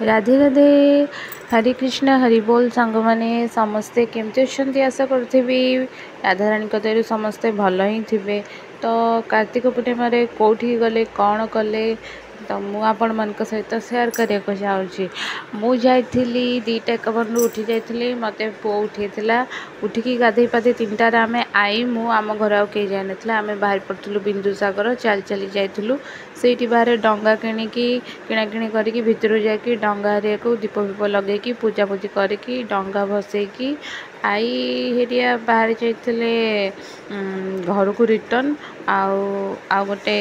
राधे राधे। हरे कृष्ण हरि बोल सांग मैंने समस्ते केमती अच्छा आशा करी राधाराणी दयारू समस्ते भल ही थे। तो कार्तिक पूर्णिमा कौटी गले कौन कले तो मुझे सहित सेयार करने को चाहूँगी। मुझे 2:51 उठी जाइली मत पुआ उठेला उठिकी गाधे पाधे 3टार आम आई मु आम घर आ कहीं जाए ना आम बाहर पड़ू बिंदुसागर चली चली जाइलु से बाहर डंगा किणिकी किणाकिणी करके भितर जाकि डंगा हरिया को दीप फीप लगे पूजा पूजी करके डंगा भसैकी आई हेरिया बाहर जाइए घर को रिटर्न आउ गोटे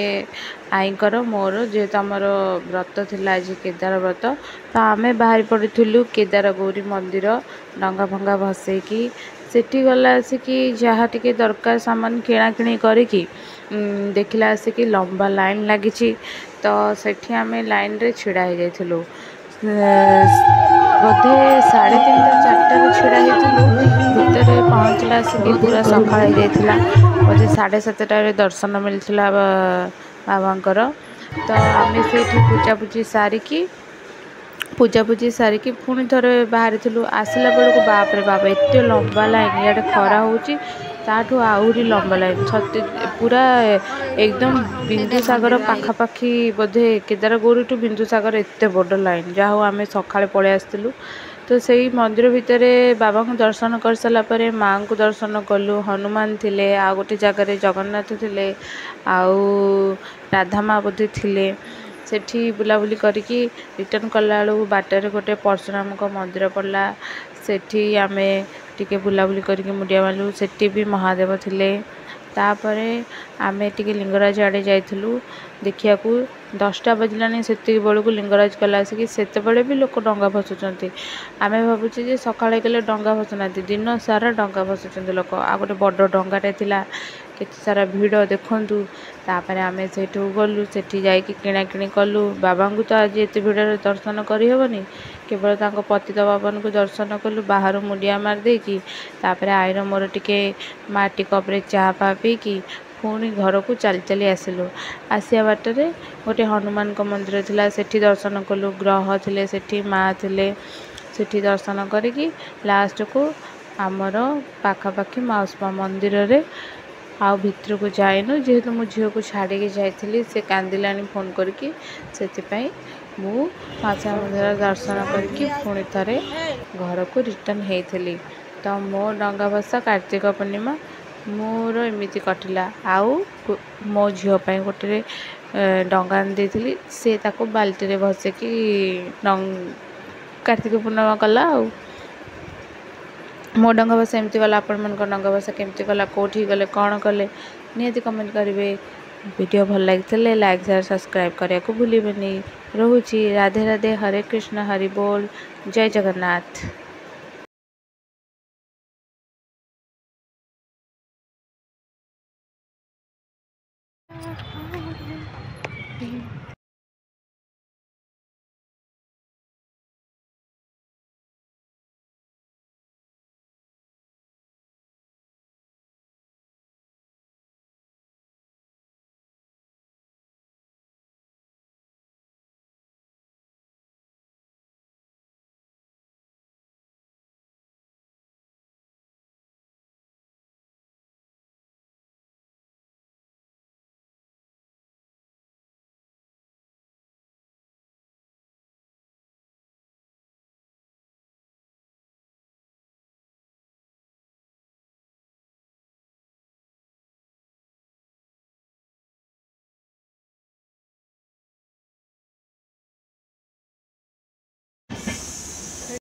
आईकर मोर जेहेतु आमर व्रत थिला आज केदार व्रत तो आम बाहर पड़ू केदार गौरी मंदिर डंगा फंगा भसैकी सेठी गला आसिकी जहाँ टिके दरकार सामान किणाकिणी करके देखला आसिकी लंबा लाइन लगी तो सेठी आम लाइन रे छिड़ा हो जाइलु बोधे 3:30-4 छिड़ा भितर पहुँचला आसिकी पूरा सकाळ हो जाइला बोधे 7:30 दर्शन मिलता बाबांकर तो आम से पूजापूजी सारिकी पुणी थे बाहरी आसला बेलू बाप रे बाप एत लंबा लाइन इे खरा होची ताठू आहरी लंबा लाइन पूरा एकदम बिंदुसागर पाखापाखि बोधे केदार गौरी टू बिंदुसागर एत बड़ लाइन जहाँ हूँ आम सकाଳେ पलि आसलु तो सही मंदिर भितर बाबा को दर्शन कर सारापर माँ को दर्शन कलु हनुमान थिले आ गोटे जगार जगन्नाथ थिले आउ राधा माँ बोधे थिले सेठी बुलाबुली करके रिटर्न कला बेलू बाटर गोटे परशुराम को मंदिर पड़ला सेठी आम टिके बुलाबुली करके मुंडिया मारलु सेठी भी महादेव थिले तापर आम टिके लिंगराज आड़े जाइलु देखिया 10टा बजलानी से बेलू लिंगराज कला आसिकी सेते बड़े भी लोक डंगा भसुंट आम भावुचे जे सकाळे गले डंगा भसुना दिन सारा डंगा भसुंट लोक आ गोटे बड़ डंगाटे थिला केते सारा भिड़ देखु तापर आम से गलु सेठी जाकि किणाकिणी कलु बाबा को तो आज एत भिड़ दर्शन करहबनी केवल पतित बाबन को दर्शन कलु बाहर मुंडिया मार देकी तापर आईर मोर टिके माटी कप्रे चाह पा पीकी पुणी घर को चली चली आसिलु आसिया बाटर गोटे हनुमान को मंदिर थिला सेठी दर्शन कलु ग्रह थिले सेठी माँ थिले सेठी दर्शन करिकी लास्ट को आमर पाखापाखि माउसमा मंदिर रे आउ भितर को जाइनु जेहेतु मो झील को छाड़ी जाइली से कांदिलानी फोन करके से मु माता मंदिर दर्शन करके पुणी थे घर को रिटर्न होती तो मो डंगा भसा कार्तिक पूर्णिमा मोर एमती कटिला आउ मो झीपाई गोटे डंगा देती से बाल्टी भसेकी कार्तिक पूर्णिमा कला मो डंगा भसा एमती गला आपण मन डंगा भसा केमती गला कौटी गले कौन कले निहाती कमेंट करेंगे। वीडियो भल लगी लाइक शेयर सब्सक्राइब करने को भूलें। रोची राधे राधे। हरे कृष्ण हरि बोल। जय जगन्नाथ।